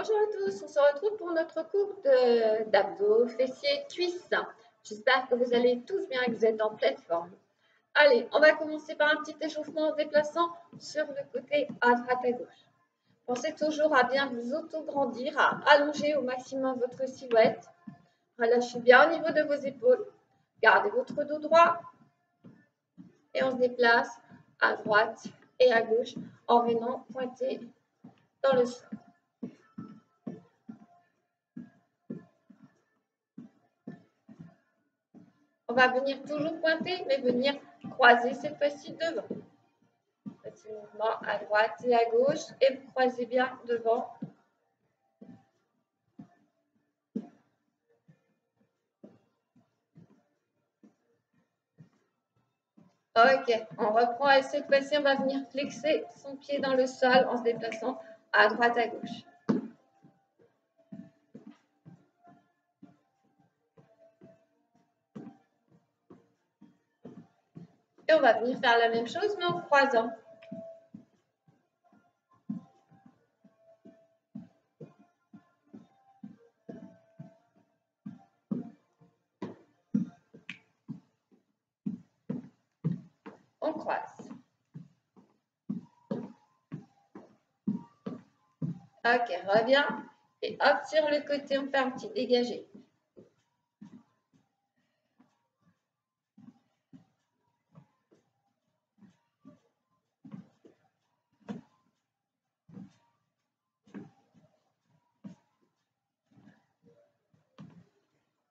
Bonjour à tous, on se retrouve pour notre cours d'abdos, fessiers, cuisses. J'espère que vous allez tous bien et que vous êtes en pleine forme. Allez, on va commencer par un petit échauffement en se déplaçant sur le côté à droite à gauche. Pensez toujours à bien vous auto-grandir, à allonger au maximum votre silhouette. Relâchez bien au niveau de vos épaules. Gardez votre dos droit. Et on se déplace à droite et à gauche en venant pointer dans le sol. On va venir toujours pointer, mais venir croiser cette fois-ci devant. Petit mouvement à droite et à gauche et vous croisez bien devant. Ok, on reprend et cette fois-ci, on va venir flexer son pied dans le sol en se déplaçant à droite à gauche. Et on va venir faire la même chose, mais en croisant. On croise. Ok, reviens. Et hop, sur le côté, on fait un petit dégagé.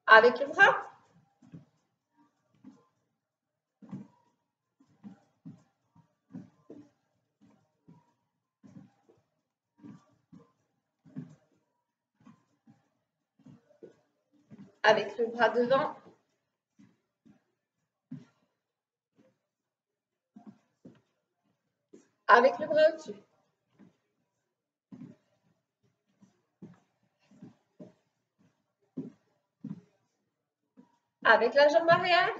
Avec le bras. Avec le bras devant. Avec le bras au-dessus. Avec la jambe arrière.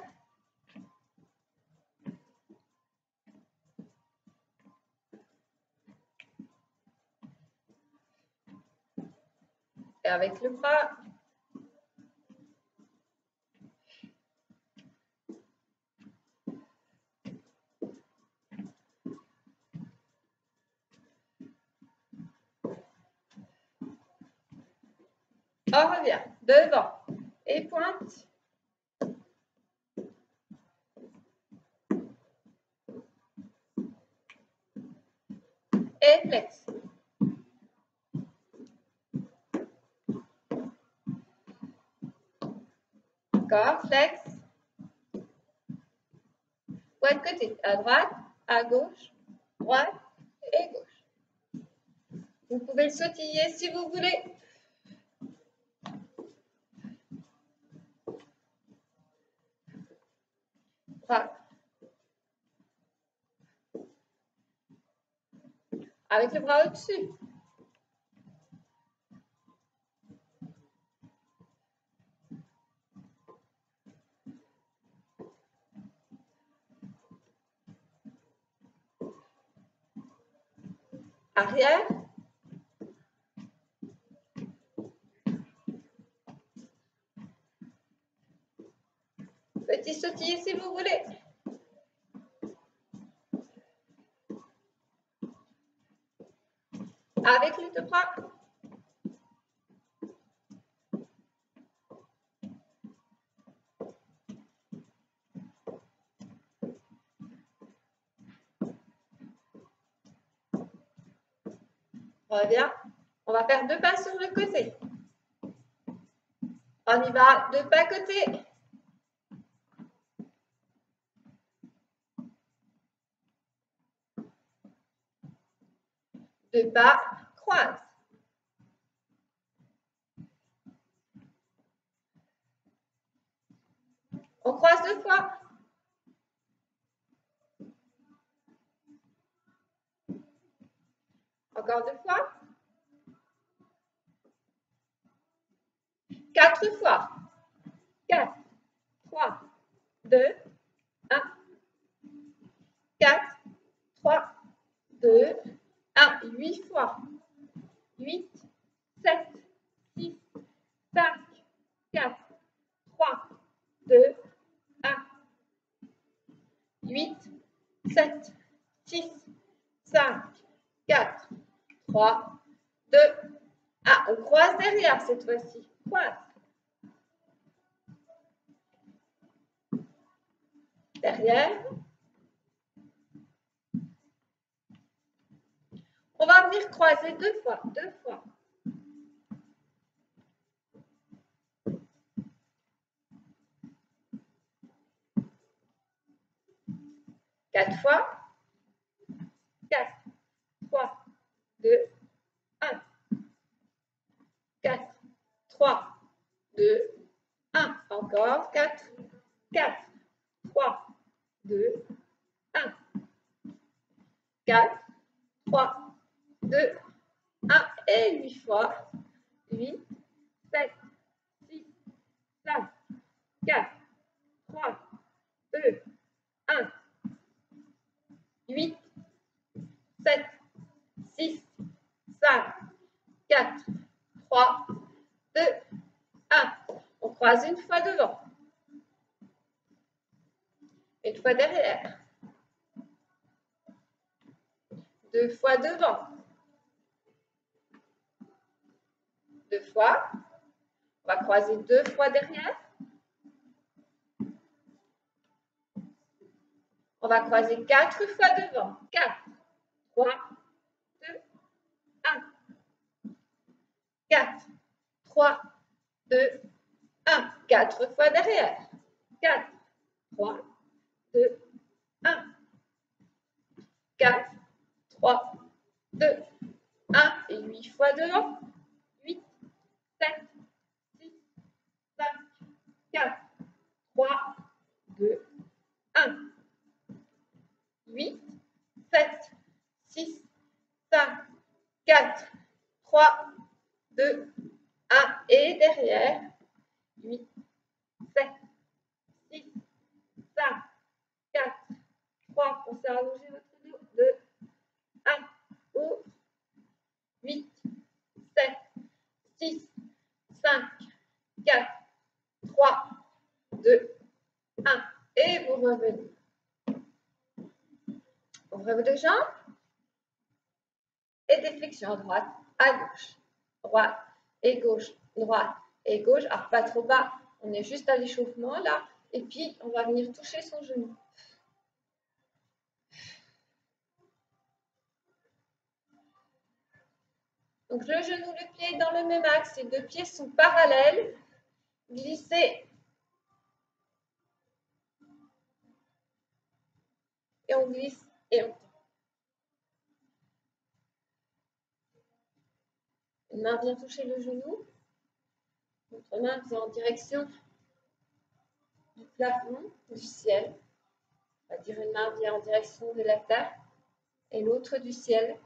Et avec le bras. On revient devant et pointe. Et flex. Encore, flex. Ou de côté, à droite, à gauche, droite et gauche. Vous pouvez le sautiller si vous voulez. Bras. Avec le bras au-dessus. Arrière. Petit sautiller si vous voulez. Avec les deux bras. Reviens. On va faire deux pas sur le côté. On y va, deux pas côté. Deux pas, croise. On croise deux fois. Encore deux fois. Quatre fois. 4, 3, 2, 1. 4, 3, 2, 1. 8 fois. 8, 7, 8, 7, 6, 5, 4, 3, 2, 1. On croise derrière cette fois-ci. Croise. Derrière. On va venir croiser deux fois. Quatre fois. 4, 3, 2, 1. 4, 3, 2, 1. Encore. 4, 4, 3, 2, 1. 4, 3, 2, 1. Et 8 fois. 8, 7, 6, 5, 4, 3, 2, 1. 8, 7, 6, 5, 4, 3, 2, 1. On croise une fois devant. Une fois derrière. Deux fois devant. Deux fois. On va croiser deux fois derrière. On va croiser quatre fois devant. 4, 3, 2, 1. 4, 3, 2, 1. Quatre fois derrière. 4, 3, 2, 1. 4, 3, 2, 1. Et 8 fois devant. 8, 7, 6, 5, 4, 3, 2, 1. 8, 7, 6, 5, 4, 3, 2, 1. Et derrière. 8, 7, 6, 5, 4, 3. Pensez à allonger votre dos. 2, 1. Ouvre. 8, 7, 6, 5, 4, 3, 2, 1. Et vous revenez. Ouvrez vos deux jambes. Et des flexions à droite, à gauche. Droite et gauche, droite et gauche. Alors, pas trop bas. On est juste à l'échauffement là. Et puis, on va venir toucher son genou. Donc, le genou, le pied dans le même axe. Les deux pieds sont parallèles. Glissez. Et on glisse et on tend. Une main vient toucher le genou. L'autre main vient en direction du plafond, du ciel. On va dire une main vient en direction de la terre et l'autre du ciel.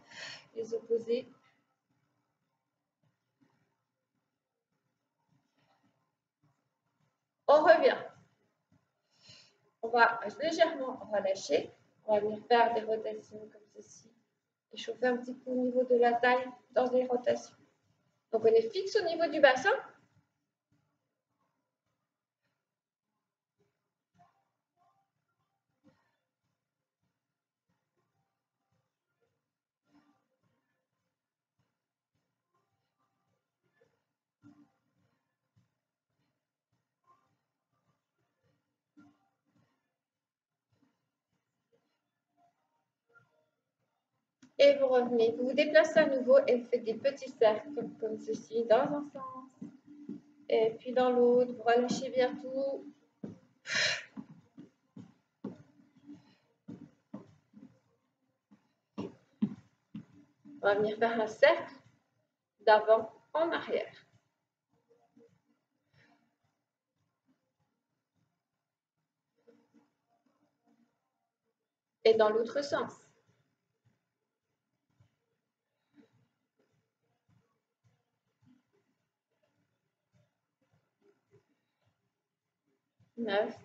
Les opposés. On revient. On va légèrement relâcher. On va venir faire des rotations comme ceci. Échauffer un petit peu au niveau de la taille dans des rotations. Donc, on est fixe au niveau du bassin. Et vous revenez. Vous vous déplacez à nouveau et vous faites des petits cercles comme ceci dans un sens. Et puis dans l'autre, vous relâchez bien tout. On va venir faire un cercle d'avant en arrière. Et dans l'autre sens. Neuf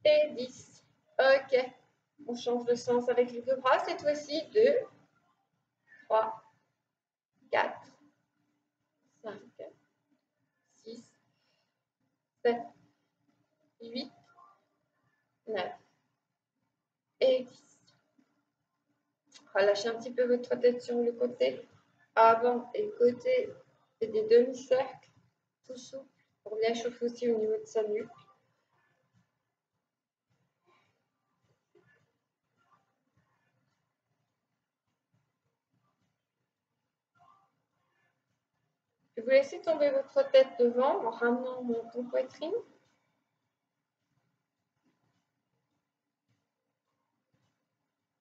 et 10. Ok. On change de sens avec les deux bras. Cette fois-ci, 2, 3, 4, 5, 6, 7, 8, 9 et Relâchez un petit peu votre tête sur le côté, avant et côté. Faites des demi-cercles, tout souple, pour bien chauffer aussi au niveau de sa nuque. Et vous laissez tomber votre tête devant en ramenant mon poitrine.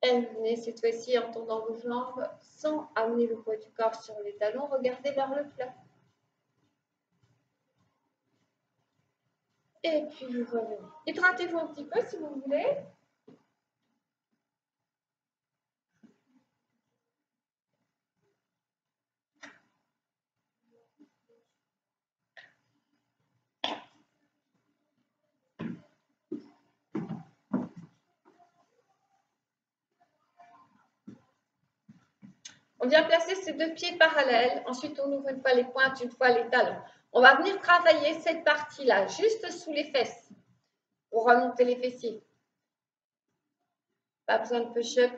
Et venez cette fois-ci en tendant vos jambes sans amener le poids du corps sur les talons. Regardez vers le plat. Et puis vous revenez. Hydratez-vous un petit peu si vous voulez. On vient placer ces deux pieds parallèles. Ensuite, on ouvre une fois les pointes, une fois les talons. On va venir travailler cette partie-là, juste sous les fesses, pour remonter les fessiers. Pas besoin de push-up,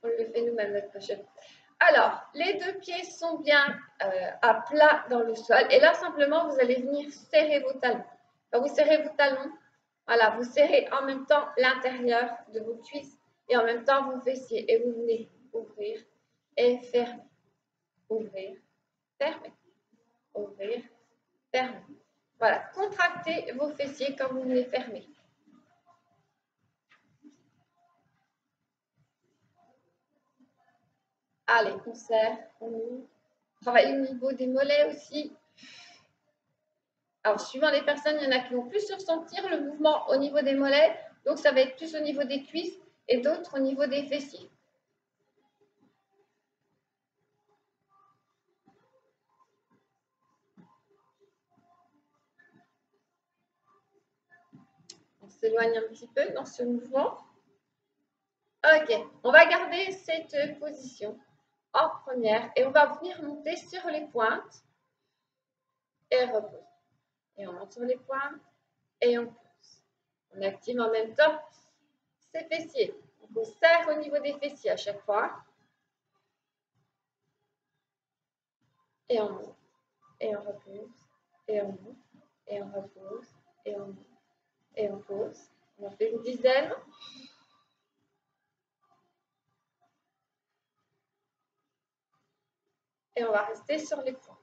on le fait nous-mêmes, notre push-up. Alors, les deux pieds sont bien à plat dans le sol. Et là, simplement, vous allez venir serrer vos talons. Quand vous serrez vos talons, voilà, vous serrez en même temps l'intérieur de vos cuisses et en même temps vos fessiers. Et vous venez ouvrir et fermer. Ouvrir, fermer. Ouvrir, fermer. Voilà, contractez vos fessiers quand vous venez fermer. Allez, on serre, on ouvre. Travaillez au niveau des mollets aussi. Alors, suivant les personnes, il y en a qui vont plus ressentir le mouvement au niveau des mollets. Donc, ça va être plus au niveau des cuisses et d'autres au niveau des fessiers. On s'éloigne un petit peu dans ce mouvement. Ok, on va garder cette position en première et on va venir monter sur les pointes et repose. Et on monte sur les pointes et on pose. On active en même temps ses fessiers. On serre au niveau des fessiers à chaque fois. Et on monte. Et on repose. Et on monte. Et on repose. Et on monte. Et on pose. On en fait une dizaine. Et on va rester sur les points.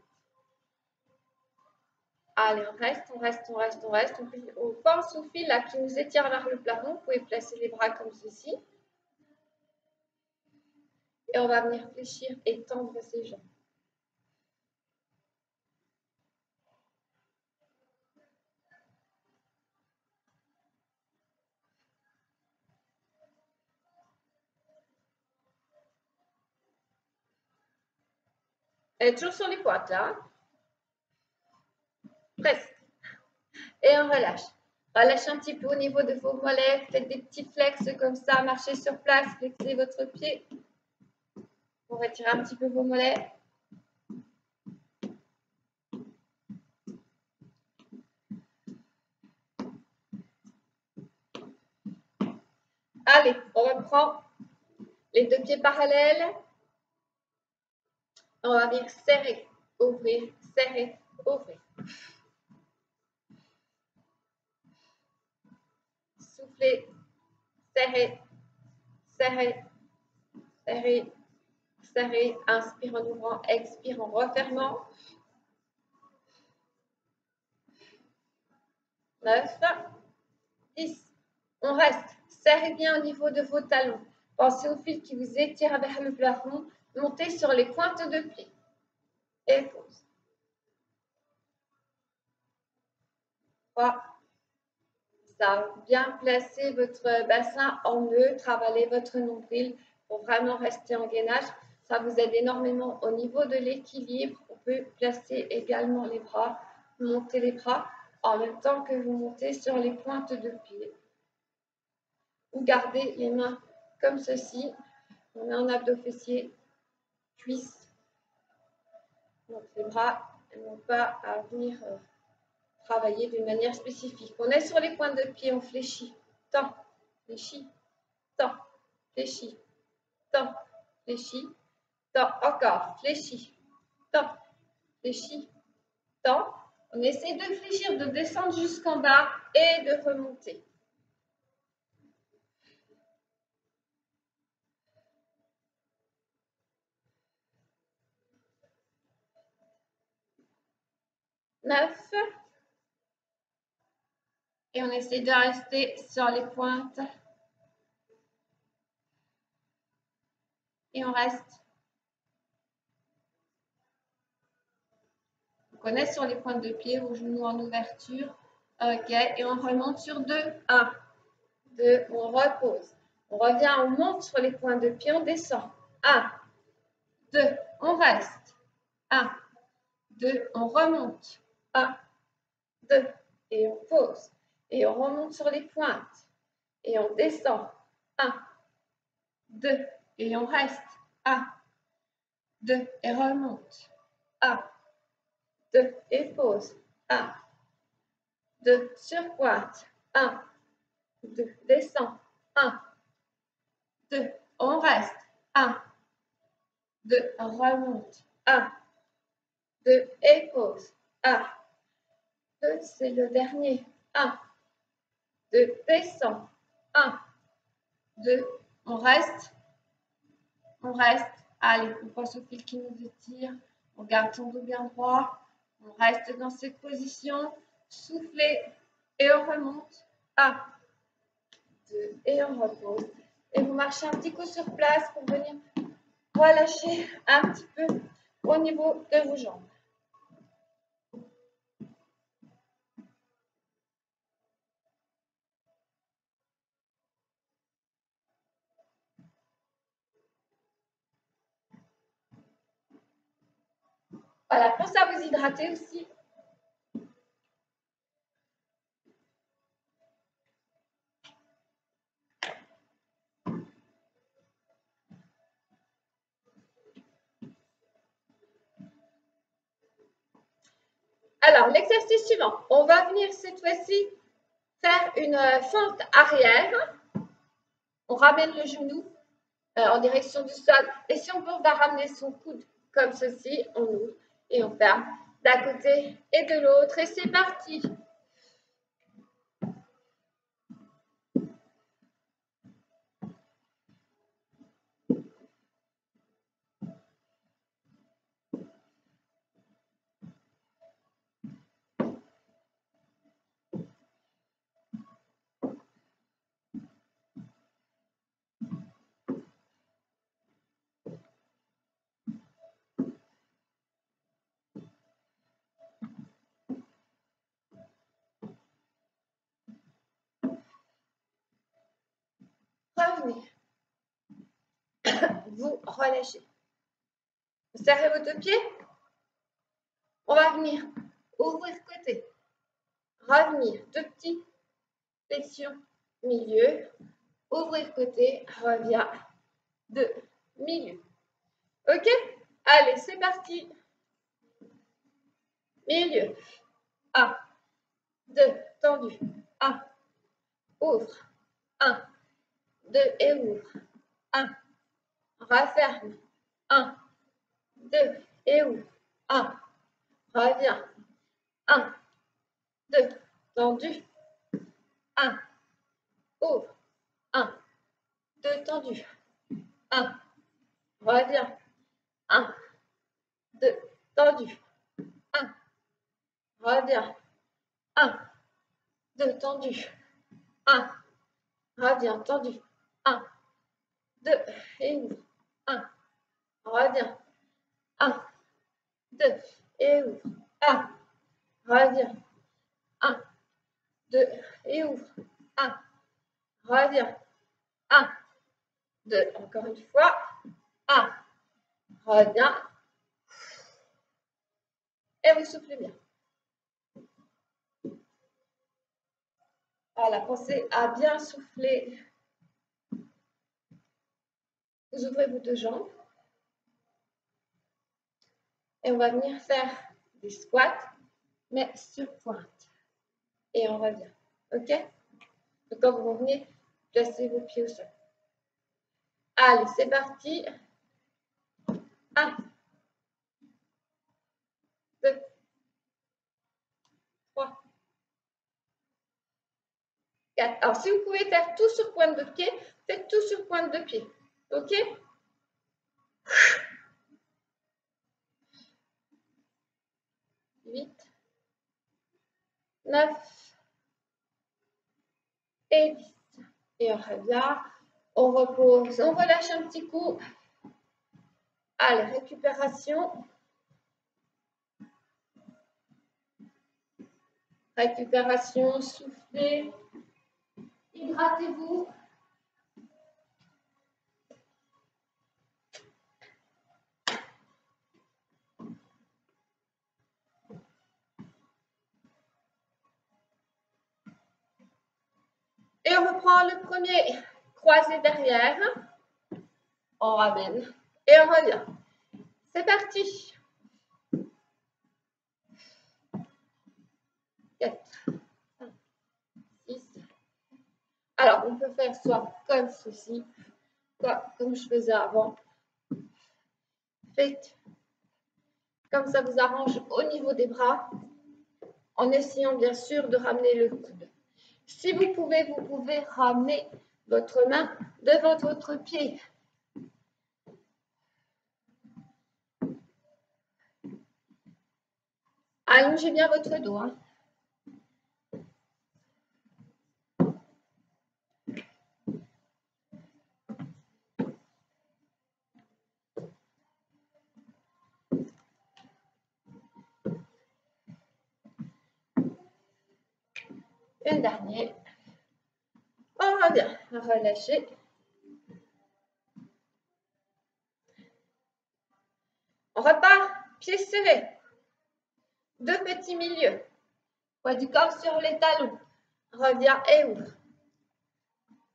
Allez, on reste, on reste, on reste, on reste. On pense au fil là qui nous étire vers le plafond. Vous pouvez placer les bras comme ceci. Et on va venir fléchir et tendre ses jambes. Elle est toujours sur les pointes là. Presque. Et on relâche. Relâchez un petit peu au niveau de vos mollets. Faites des petits flex comme ça. Marchez sur place. Flexez votre pied. Pour retirer un petit peu vos mollets. Allez, on reprend les deux pieds parallèles. On va venir serrer, ouvrir, serrer, ouvrir. Souffler, serrer, serrer, serrer, serrer. Inspire en ouvrant, expire en refermant. 9, 10. On reste. Serrez bien au niveau de vos talons. Pensez au fil qui vous étire vers le plafond. Montez sur les pointes de pied. Et pause. 3. Ça, bien placer votre bassin en neutre, avaler votre nombril pour vraiment rester en gainage. Ça vous aide énormément au niveau de l'équilibre. On peut placer également les bras, monter les bras en même temps que vous montez sur les pointes de pied. Ou gardez les mains comme ceci. On a un abdos fessier, cuisse. Donc les bras n'ont pas à venir travailler d'une manière spécifique. On est sur les pointes de pied, on fléchit. Tant, fléchit, tant, fléchit, tant, fléchi, tend, encore, fléchi, tend, fléchi, tend. On essaie de fléchir, de descendre jusqu'en bas et de remonter. Neuf. Et on essaie de rester sur les pointes. Et on reste. On est sur les pointes de pied, aux genoux en ouverture. OK. Et on remonte sur 2. 1, 2, on repose. On revient, on monte sur les pointes de pied, on descend. 1, 2, on reste. 1, 2, on remonte. 1, 2, et on pose. Et on remonte sur les pointes. Et on descend. 1, 2, et on reste. 1, 2, et remonte. 1, 2, et pose. 1, 2, sur pointe. 1, 2, descend. 1, 2, on reste. 1, 2, on remonte. 1, 2, et pose. 1, 2, c'est le dernier. 1, 2, descend. 1, 2, on reste. On reste. Allez, on passe au fil qui nous étire. On garde son dos bien droit. On reste dans cette position. Soufflez et on remonte. 1, 2, et on repose. Et vous marchez un petit coup sur place pour venir relâcher un petit peu au niveau de vos jambes. Voilà, pensez à vous hydrater aussi. Alors, l'exercice suivant, on va venir cette fois-ci faire une fente arrière. On ramène le genou en direction du sol. Et si on peut, on va ramener son coude comme ceci. On ouvre et on ferme d'un côté et de l'autre. Et c'est parti. Revenez. Vous relâchez. Vous serrez vos deux pieds. On va venir ouvrir côté. Revenir. Deux petits. Flexion. Milieu. Ouvrir côté. Revient. Deux. Milieu. OK? Allez, c'est parti. Milieu. 1, 2, tendu. 1, ouvre. 1, 2 et ouvre. 1, referme. 1, 2 et ouvre. 1, reviens. 1, 2, tendu. 1, ouvre. 1, 2, tendu. 1, reviens. 1, 2, tendu. 1, reviens. 1, 2, tendu. 1, reviens, tendu. 1, 2 et ouvre. 1, reviens. 1, 2 et ouvre. 1, reviens. 1, 2 et ouvre. 1, reviens. 1, 2, encore une fois. 1, reviens. Et vous soufflez bien. Voilà, pensez à bien souffler. Vous ouvrez vos deux jambes. Et on va venir faire des squats, mais sur pointe. Et on revient. OK? Donc, quand vous revenez, placez vos pieds au sol. Allez, c'est parti. 1, 2, 3, 4. Alors, si vous pouvez faire tout sur pointe de pied, faites tout sur pointe de pied. OK? 8, 9 et 10. Et on revient, on repose, on relâche un petit coup. Allez, récupération. Récupération, soufflez. Hydratez-vous. Et on reprend le premier croisé derrière. On ramène et on revient. C'est parti. 4, 5, 6. Alors, on peut faire soit comme ceci, soit comme je faisais avant. Faites comme ça vous arrange au niveau des bras, en essayant bien sûr de ramener le coude. Si vous pouvez ramener votre main devant votre pied. Allongez bien votre dos. Hein. Une dernière. On revient. Relâchez. On repart. Pieds serrés. Deux petits milieux. Poids du corps sur les talons. Reviens et ouvre.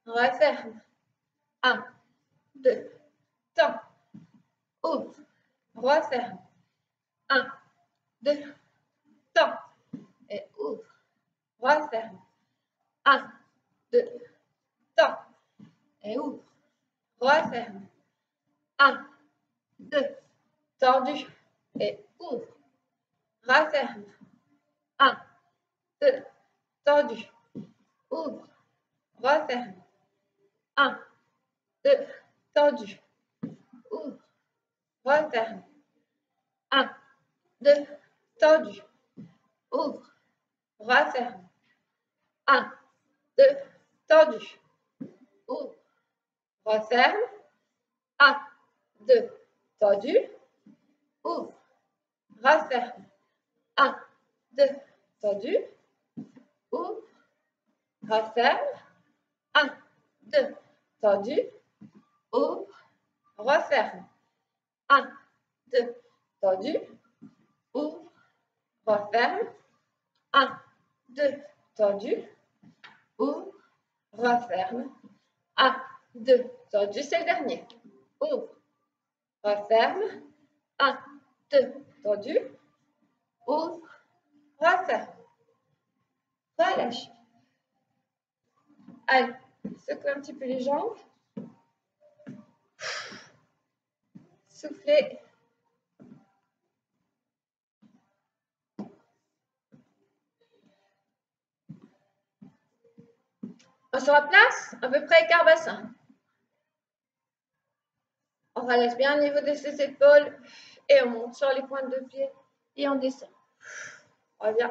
Referme. 1, 2, tends. Ouvre. Referme. 1, 2, tends. Et ouvre. Referme. 1, 2, tends. Et ouvre. Referme. 1, 2, tendu. Et ouvre. Referme. 1, 2, tendu. Ouvre. Referme. 1, 2, tendu. Ouvre. Referme. 1, 2, tendu. Ouvre. Referme. 1, 2, tendu. Ouvre. Referme. 1, 2, tendu. Ouvre. Referme. 1, 2, tendu. Ouvre. Referme. 1, 2, tendu. Ouvre. Referme. 1, 2, tendu. Ouvre. Referme. 1, 2, tendu. Ouvre. Referme. 1, 2, tendu. C'est le dernier. Ouvre. Referme. 1, 2, tendu. Ouvre. Referme. Relâche. Allez, secouez un petit peu les jambes. Soufflez. On se replace à peu près quart bassin. On relâche bien au niveau de ses épaules et on monte sur les pointes de pied et on descend. On revient.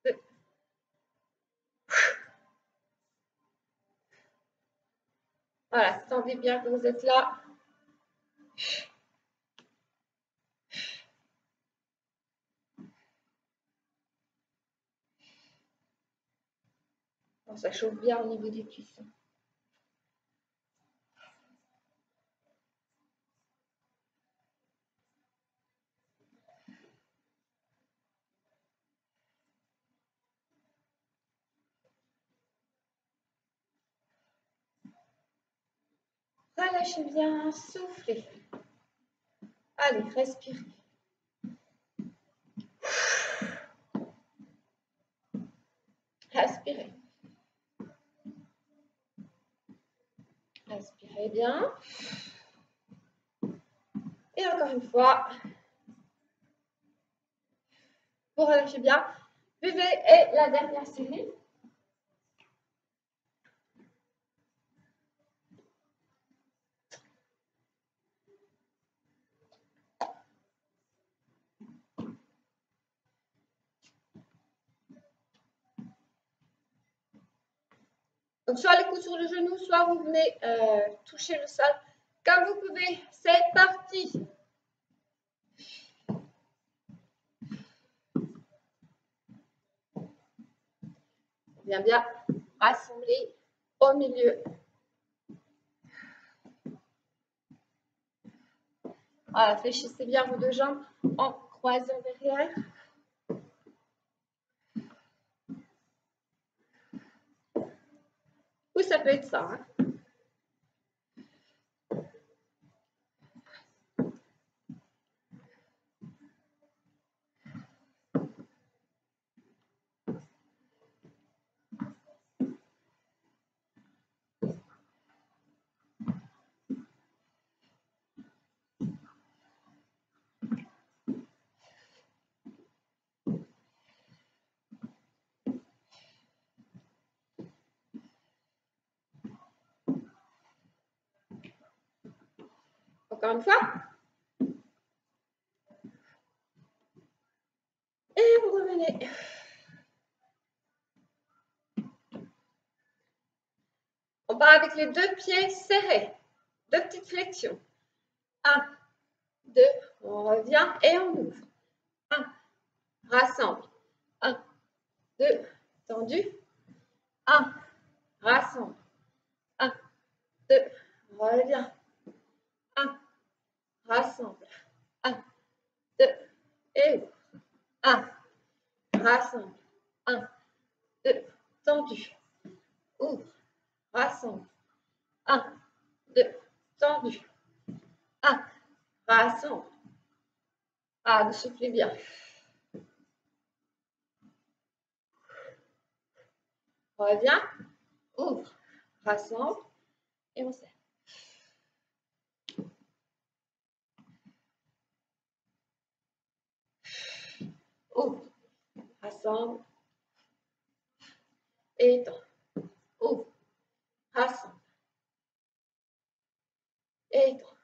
2. Voilà, sentez bien que vous êtes là. Bon, ça chauffe bien au niveau des cuisses. Relâchez bien, soufflez. Allez, respirez. Respirez. Respirez bien. Et encore une fois, vous relâchez bien. Buvez et la dernière série. Donc, soit les coudes sur le genou, soit vous venez toucher le sol comme vous pouvez. C'est parti. Bien rassembler au milieu. Voilà, fléchissez bien vos deux jambes en croisant derrière. Ou ça peut être ça. Hein. Encore une fois. Et vous revenez. On part avec les deux pieds serrés. Deux petites flexions. 1, 2, on revient et on ouvre. 1, rassemble. 1, 2, tendu. 1, rassemble. 1, 2, revient. 1, rassemble. 1, 2, et ouvre. 1, rassemble. 1, 2, tendu. Ouvre. Rassemble. 1, 2, tendu. 1, rassemble. Ah, soufflez bien. Reviens. Ouvre. Rassemble. Et on serre. Ouvre. Rassemble. Et étends. Ouvre. Rassemble. Et étends.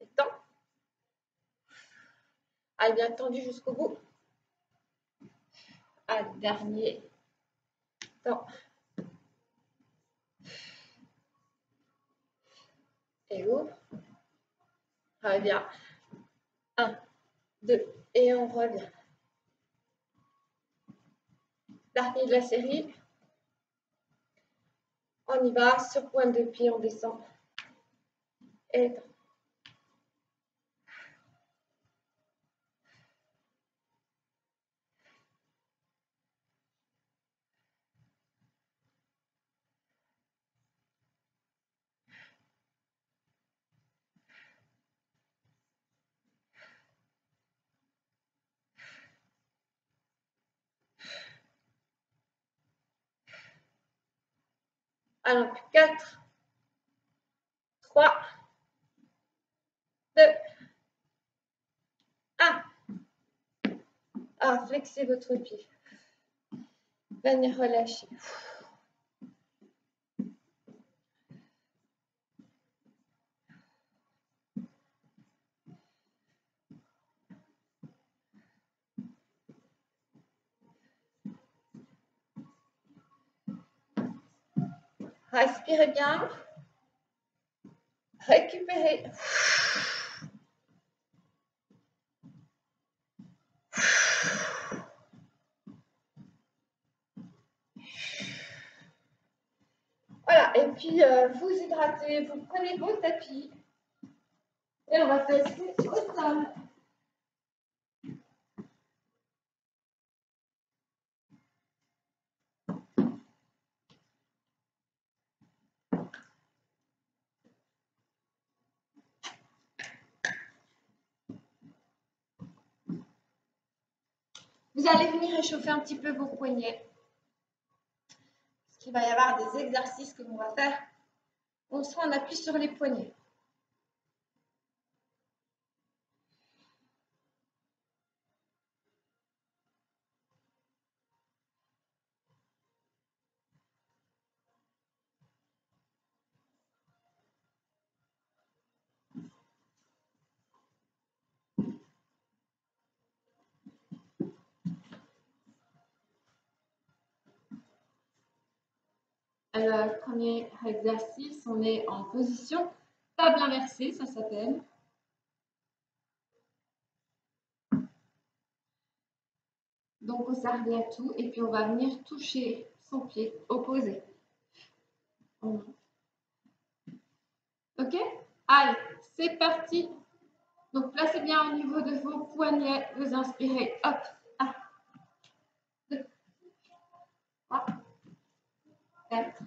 Étends. Allez, bien tendu jusqu'au bout. Allez, dernier. Tends. Et ouvre. Reviens. 1, 2, et on revient. Dernier de la série. On y va, sur pointe de pied, on descend. Et étends. Alors, 4, 3, 2, 1. Ah, flexez votre pied. Venez relâcher. Respirez bien. Récupérez. Voilà, et puis vous hydratez, vous prenez vos tapis et on va tester au sol. Vous allez venir réchauffer un petit peu vos poignets. qu'il va y avoir des exercices que l'on va faire. On sera en appui sur les poignets. Alors, le premier exercice, on est en position table inversée, ça s'appelle. Donc, on s'arrête à tout et puis on va venir toucher son pied opposé. Ok? Allez, c'est parti. Donc, placez bien au niveau de vos poignets. Vous inspirez. Hop. 1, 2, 3, 4.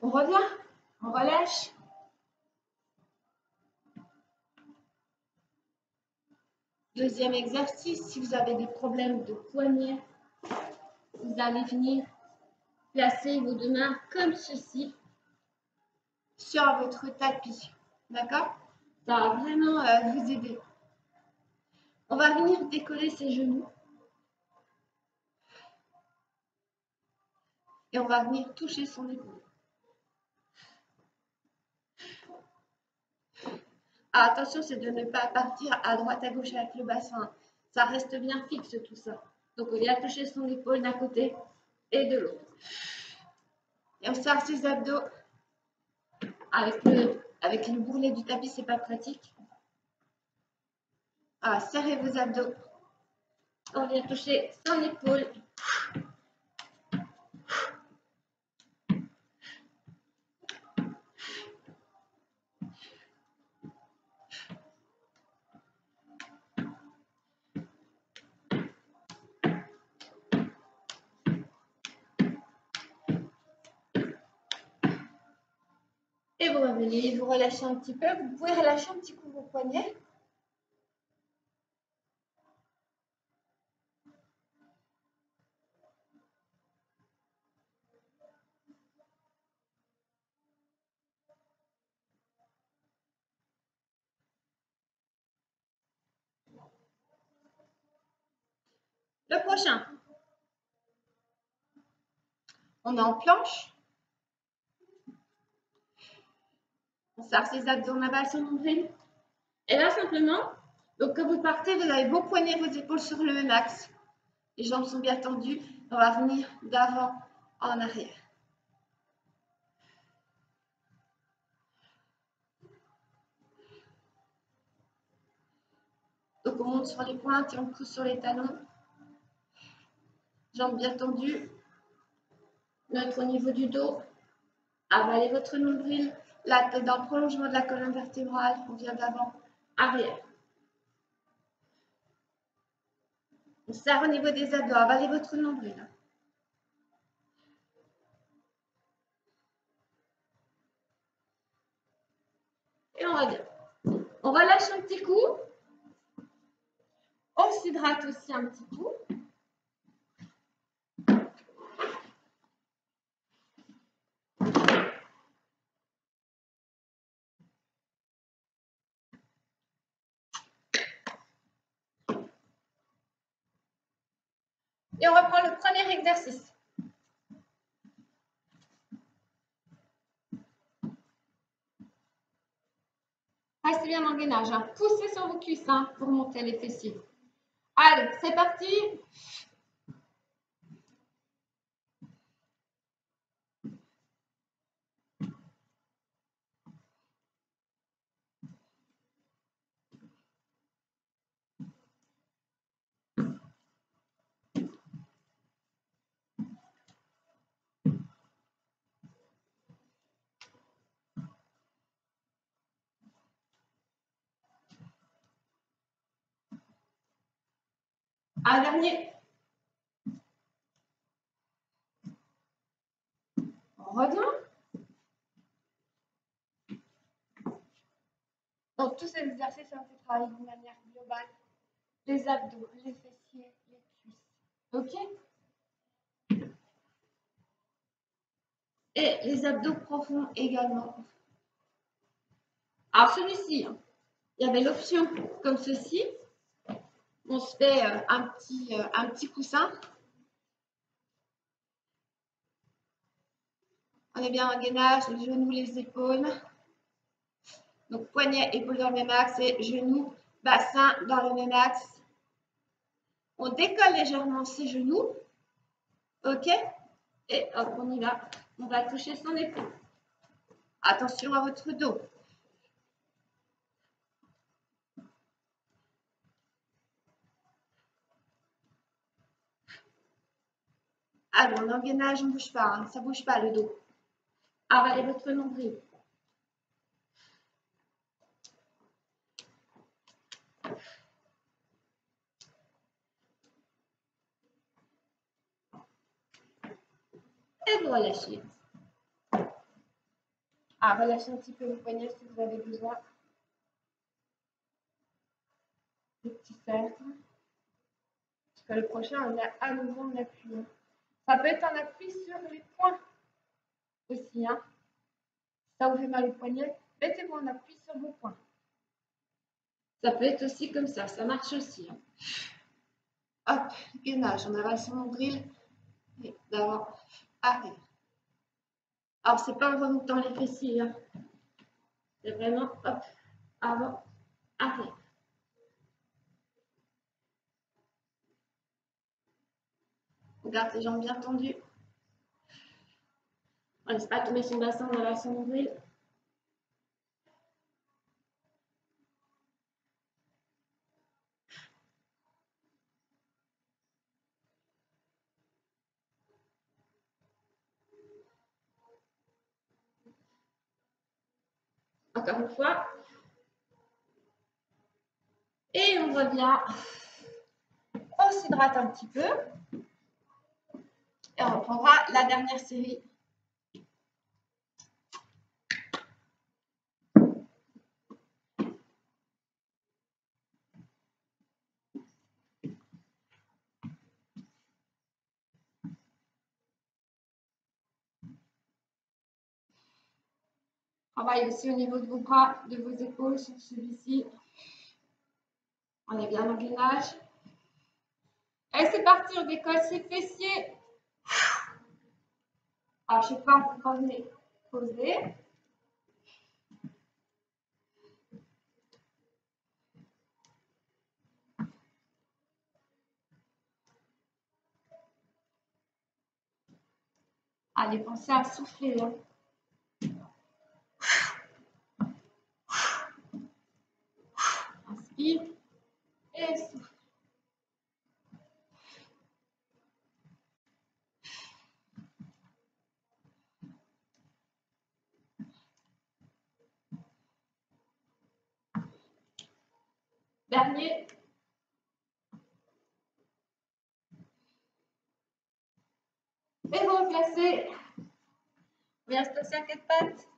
On revient. On relâche. Deuxième exercice, si vous avez des problèmes de poignet, vous allez venir placer vos deux mains comme ceci sur votre tapis. D'accord? Ça va vraiment vous aider. On va venir décoller ses genoux. Et on va venir toucher son épaule. Ah, attention, c'est de ne pas partir à droite à gauche avec le bassin. Ça reste bien fixe tout ça. Donc on vient toucher son épaule d'un côté et de l'autre. Et on serre ses abdos. Avec le bourrelet du tapis, c'est pas pratique. Ah, serrez vos abdos. On vient toucher son épaule. Et vous revenez, vous relâchez un petit peu. Vous pouvez relâcher un petit coup vos poignets. Le prochain. On est en planche. On serre ses abdos, on avale son nombril. Et là, simplement, donc quand vous partez, vous avez vos poignets, vos épaules sur le même axe. Les jambes sont bien tendues. On va venir d'avant en arrière. Donc on monte sur les pointes et on pousse sur les talons. Jambes bien tendues. Neutre au niveau du dos. Avalez votre nombril. La tête dans le prolongement de la colonne vertébrale. On vient d'avant, arrière. On serre au niveau des abdos. Avalez votre nombril. Et on revient. On relâche un petit coup. On s'hydrate aussi un petit coup. Et on reprend le premier exercice. Restez bien en gainage. Hein. Poussez sur vos cuisses pour monter les fessiers. Allez, c'est parti. Un dernier. On revient. Donc, tous ces exercices ont été travaillés d'une manière globale. Les abdos, les fessiers, les cuisses. OK? Et les abdos profonds également. Alors, celui-ci, il y avait l'option comme ceci. On se fait un petit coussin. On est bien en gainage, les genoux, les épaules. Donc, poignets, épaules dans le même axe et genoux, bassin dans le même axe. On décolle légèrement ses genoux. OK? Et hop, on y va. On va toucher son épaule. Attention à votre dos. Allez, on engage, on ne bouge pas. Hein. Ça ne bouge pas le dos. Avalez votre nombril. Et vous relâchez. Ah, relâchez un petit peu le poignet si vous avez besoin. Le petit cercle. Parce que le prochain, on a à nouveau un appui. Ça peut être un appui sur les poings aussi. Hein. Si ça vous fait mal au poignet, mettez-vous un appui sur vos poings. Ça peut être aussi comme ça marche aussi. Hein. Hop, gainage, on avale son nombril et d'avant, arrière. Alors, c'est pas en remontant les fessiers. Hein. C'est vraiment hop, avant, arrière. On garde les jambes bien tendues. On ne laisse pas tomber son bassin, on avale son nombril. Encore une fois. Et on revient. On s'hydrate un petit peu. Et on reprendra la dernière série. Travaille aussi au niveau de vos bras, de vos épaules sur celui-ci. On est bien en gainage. Allez, c'est parti, on décolle ses fessiers. Alors, je ne sais pas, vous revenez poser. Allez, pensez à souffler. Hein. Inspire et souffle. Dernier. Et vous replacez. On vient se placer à quatre pattes.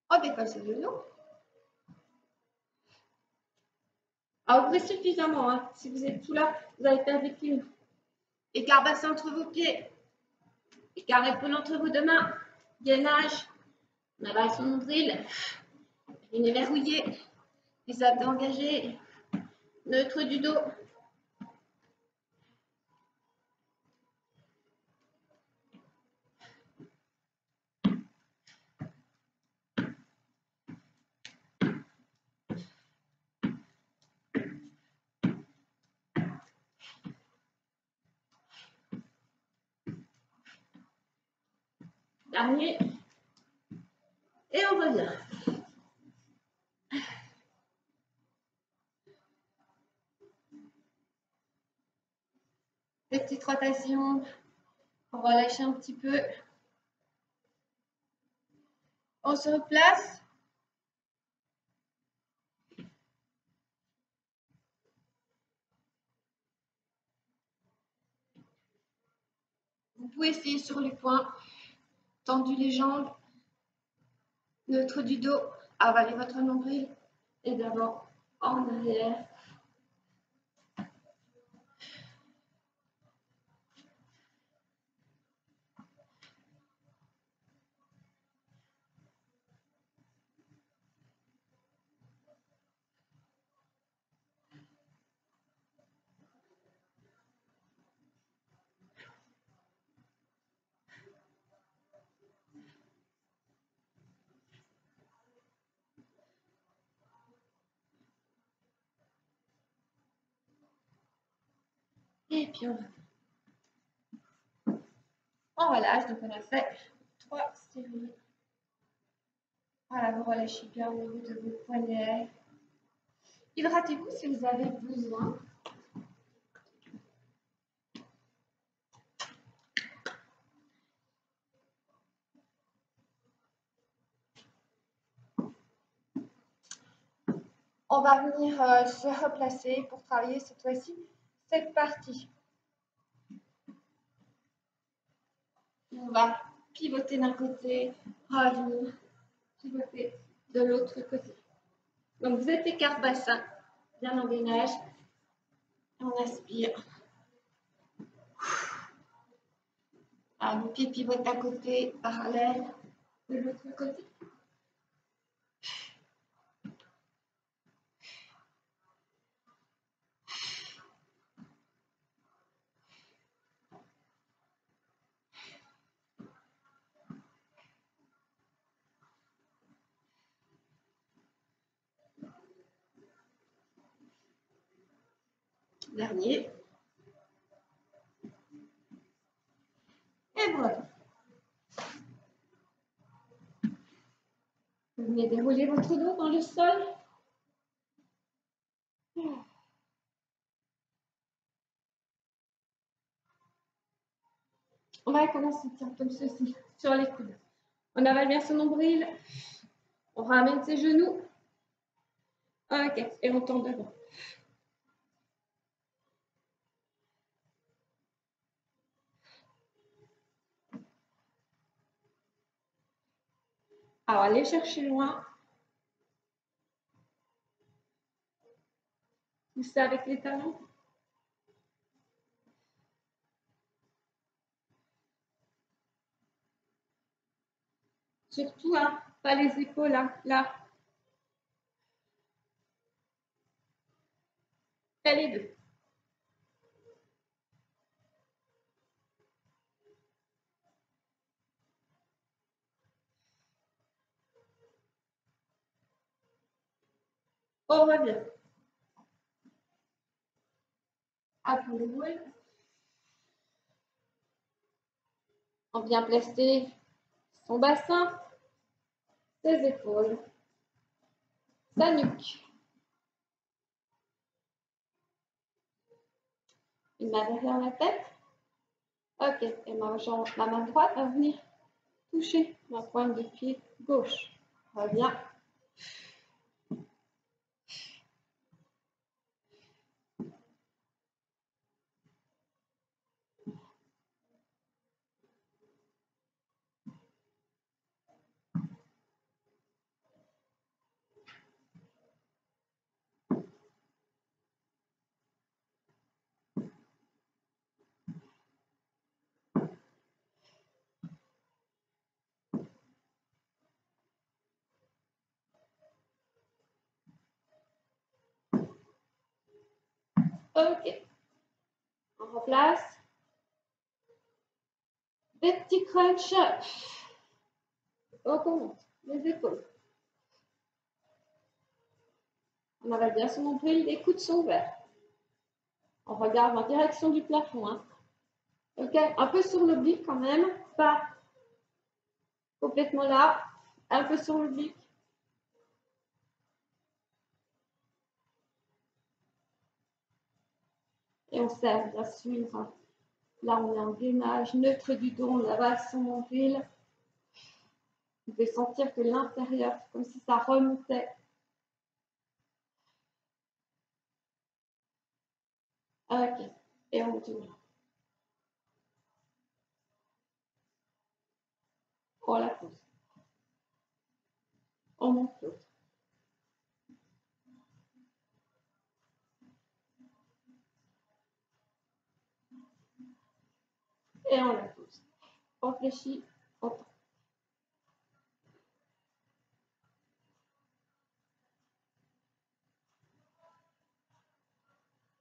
On décolle ses genoux. Alors, ouvrez suffisamment. Hein. Si vous êtes tout là, vous allez perdre l'équilibre. Écart bassin entre vos pieds. Écart épaule entre vos deux mains. Gainage. On avale son nombril. Une verrouillée. Les abdos engagés. Neutre du dos. Dernier. Et on revient. Petite rotation pour relâcher un petit peu. On se replace. Vous pouvez essayer sur les poings, tendu les jambes, neutre du dos, avalez votre nombril et d'avant en arrière. Et puis on relâche. Donc on a fait 3 séries. Voilà, vous relâchez bien au niveau de vos poignets. Hydratez-vous si vous avez besoin. On va venir se replacer pour travailler cette fois-ci cette partie. On va pivoter d'un côté, revenir, pivoter de l'autre côté. Donc vous êtes écarte bassin, bien en gainage. On aspire. Le pied pivote d'un côté, parallèle de l'autre côté. Dernier. Et voilà. Vous venez dérouler votre dos dans le sol. On va commencer comme ceci, sur les coudes. On avale bien son nombril. On ramène ses genoux. Ok, et on tend devant. Alors, allez chercher loin. Poussez avec les talons. Surtout, hein, pas les épaules, hein, là. Et les deux. On revient. Après le boule. On vient placer son bassin, ses épaules, sa nuque. Une main derrière la tête. Ok, et la main droite va venir toucher ma pointe de pied gauche. Reviens. Ok. On replace. Des petits crunchs. On remonte les épaules. On avale bien son nombril, les coudes sont ouverts. On regarde en direction du plafond. Hein. Ok, un peu sur l'oblique quand même, pas complètement là, un peu sur l'oblique. Et on serre bien sûr. Là, on est en gainage, neutre du dos, on avale son nombril. Vous pouvez sentir que l'intérieur, c'est comme si ça remontait. Ok, et on tourne. On la pose. On monte l'autre. Et on la pose. On fléchit, on tend.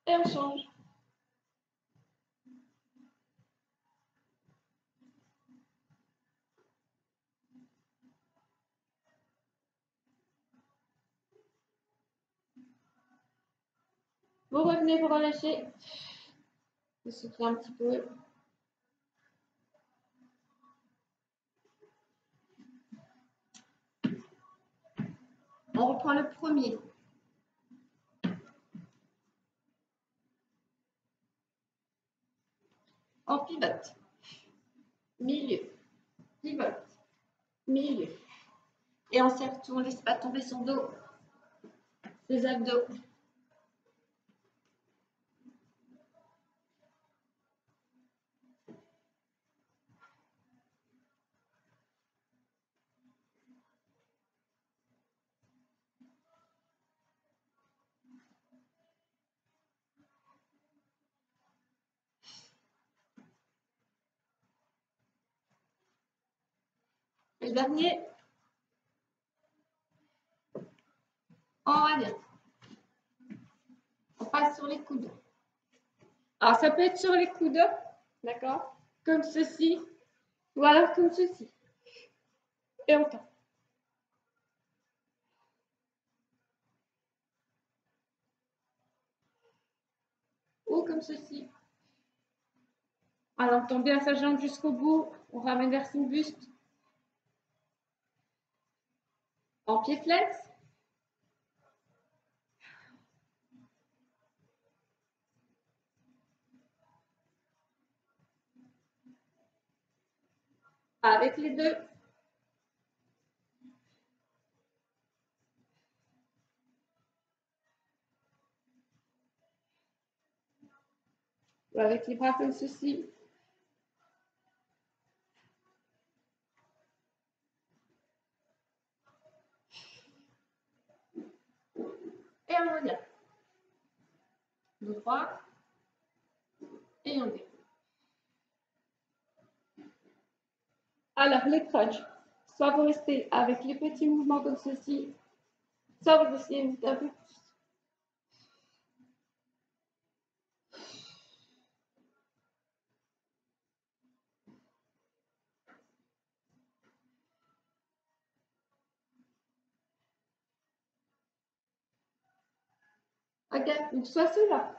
Et on change. Vous revenez, vous relâchez. Vous soufflez un petit peu. On reprend le premier. On pivote. Milieu. Pivote. Milieu. Et on serre tout, on ne laisse pas tomber son dos. Ses abdos. Et le dernier. On revient. On passe sur les coudes. Alors, ça peut être sur les coudes, d'accord? Comme ceci, ou alors comme ceci. Et on tend. Ou comme ceci. Alors, on tend bien sa jambe jusqu'au bout. On ramène vers son buste. En pied flex. Avec les deux. Ou avec les bras comme ceci. Et on revient. Droit. Et on déroule. Alors, les crunchs. Soit vous restez avec les petits mouvements comme ceci, soit vous essayez un peu plus. Ok, donc soit cela.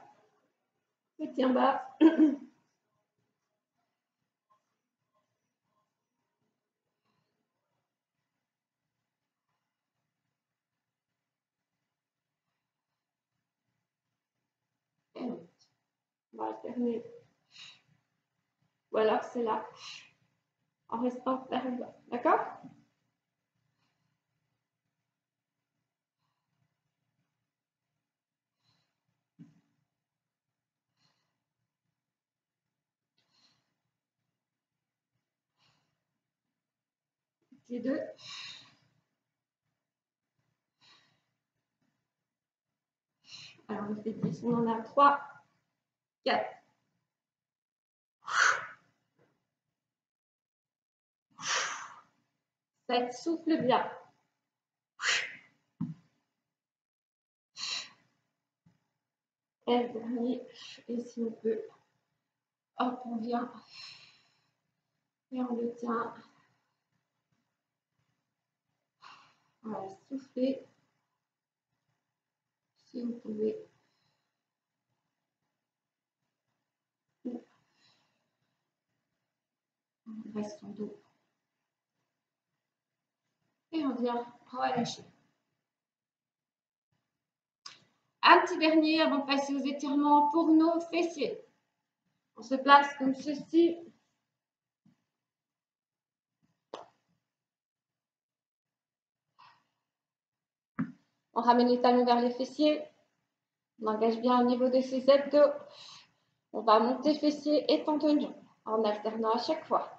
Petit en bas. Et on va alterner. Ou alors c'est là. En restant vers le bas. D'accord? Les deux. Alors on fait 10, on en a 3, 4. 7, souffle bien. Et le dernier, et si on peut, hop, on vient et on le tient. Voilà, soufflez. Si vous pouvez. On reste son dos. Et on vient relâcher. Un petit dernier avant de passer aux étirements pour nos fessiers. On se place comme ceci. On ramène les talons vers les fessiers. On engage bien au niveau de ses abdos. On va monter fessiers et tendons en alternant à chaque fois.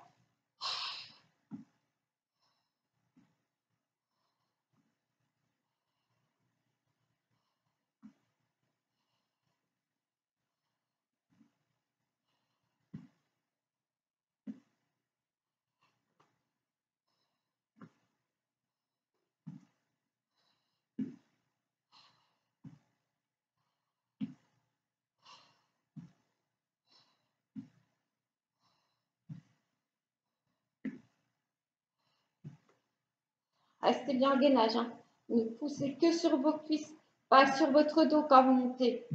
Restez bien en gainage. Hein. Ne poussez que sur vos cuisses, pas sur votre dos quand vous montez.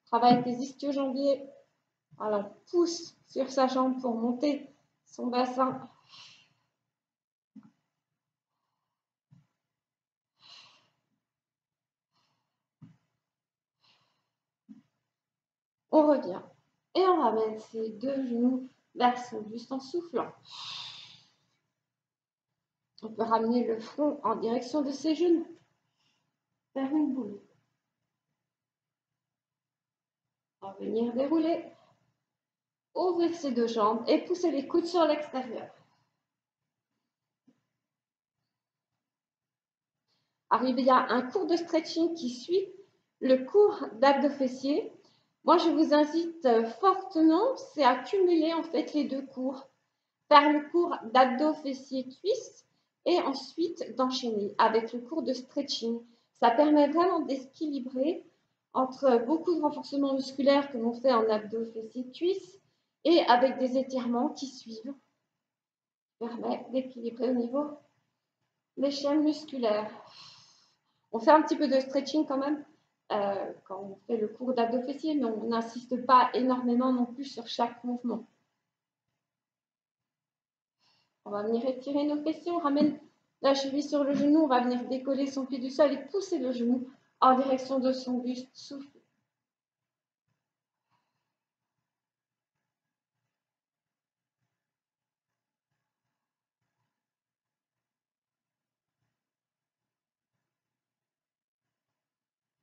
Travaille avec les ischio-jambiers. Alors, pousse sur sa jambe pour monter son bassin. On revient et on ramène ses deux genoux vers son buste en soufflant. On peut ramener le front en direction de ses genoux, faire une boule. On va venir dérouler. Ouvrez ses deux jambes et poussez les coudes sur l'extérieur. Arrivez à un cours de stretching qui suit le cours d'abdos-fessiers. Moi, je vous invite fortement, c'est à cumuler en fait les deux cours. Faire le cours d'abdos-fessiers-cuisses et ensuite d'enchaîner avec le cours de stretching. Ça permet vraiment d'équilibrer entre beaucoup de renforcements musculaires que l'on fait en abdos-fessiers-cuisses et avec des étirements qui suivent. Ça permet d'équilibrer au niveau des chaînes musculaires. On fait un petit peu de stretching quand même quand on fait le cours d'abdos-fessiers, mais on n'insiste pas énormément non plus sur chaque mouvement. On va venir étirer nos fessiers, on ramène la cheville sur le genou, on va venir décoller son pied du sol et pousser le genou en direction de son buste. Souffle.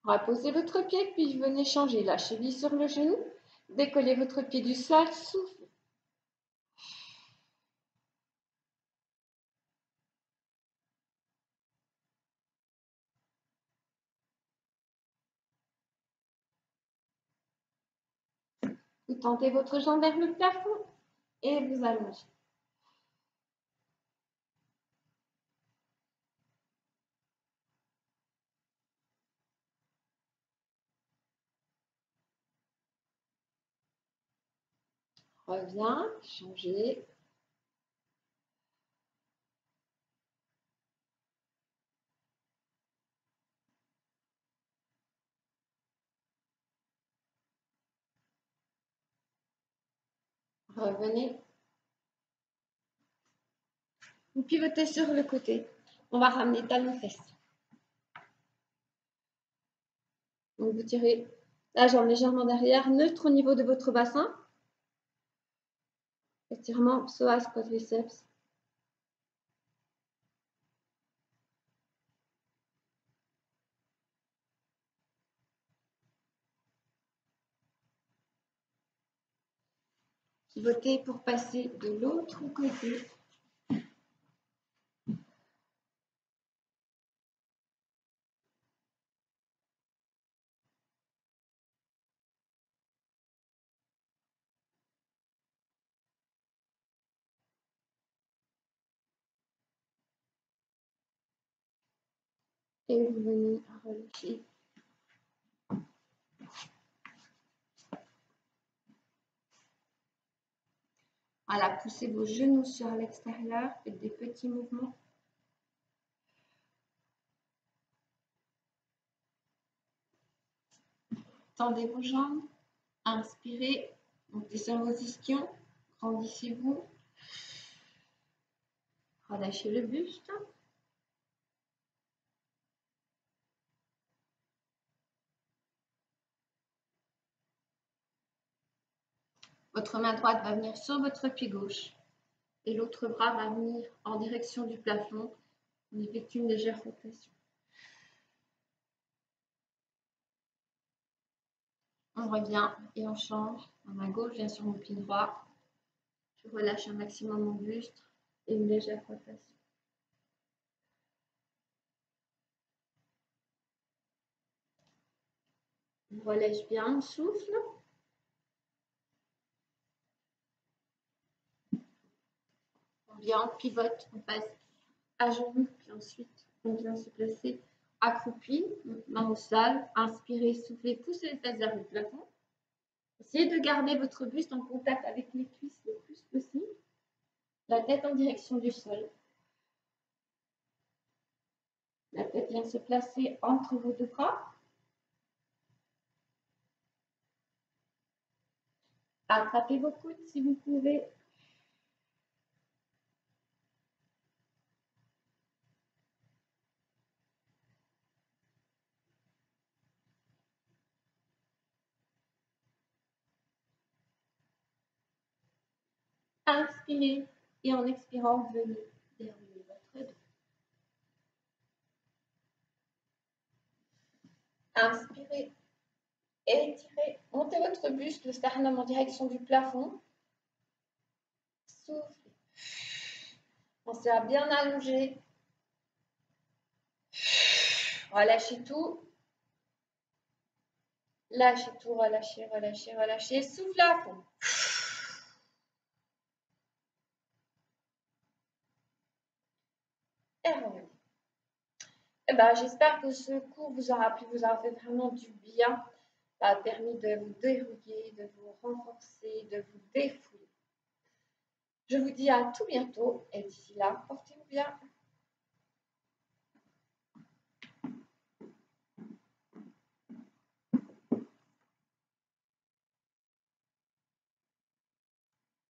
On va poser votre pied, puis venez changer la cheville sur le genou, décollez votre pied du sol, souffle. Vous tendez votre jambe vers le plafond et vous allongez. Reviens, changez. Revenez. Vous pivotez sur le côté. On va ramener talons-fesses. Donc vous tirez la jambe légèrement derrière, neutre au niveau de votre bassin. Étirement psoas quadriceps. Pivotez pour passer de l'autre côté. Et vous venez relâcher. Voilà, poussez vos genoux sur l'extérieur, faites des petits mouvements. Tendez vos jambes, inspirez, montez sur vos ischions, grandissez-vous, relâchez le buste. Votre main droite va venir sur votre pied gauche et l'autre bras va venir en direction du plafond. On effectue une légère rotation. On revient et on change. Ma main gauche vient sur mon pied droit. Je relâche un maximum mon buste et une légère rotation. On relâche bien, on souffle. On vient, on pivote, on passe à genoux, puis ensuite on vient se placer accroupi, main au sol, inspirez, soufflez, poussez les fesses vers le plafond. Essayez de garder votre buste en contact avec les cuisses le plus possible. La tête en direction du sol. La tête vient se placer entre vos deux bras. Attrapez vos coudes si vous pouvez. Inspirez et en expirant, venez dérouler votre dos. Inspirez, étirez, montez votre buste, le sternum en direction du plafond. Soufflez. Pensez à bien allonger. Relâchez tout. Lâchez tout, relâchez, relâchez, relâchez. Soufflez à fond. Et revenez. Eh ben, j'espère que ce cours vous aura plu, vous aura fait vraiment du bien. Ça a permis de vous dérouiller, de vous renforcer, de vous défouler. Je vous dis à tout bientôt et d'ici là, portez-vous bien.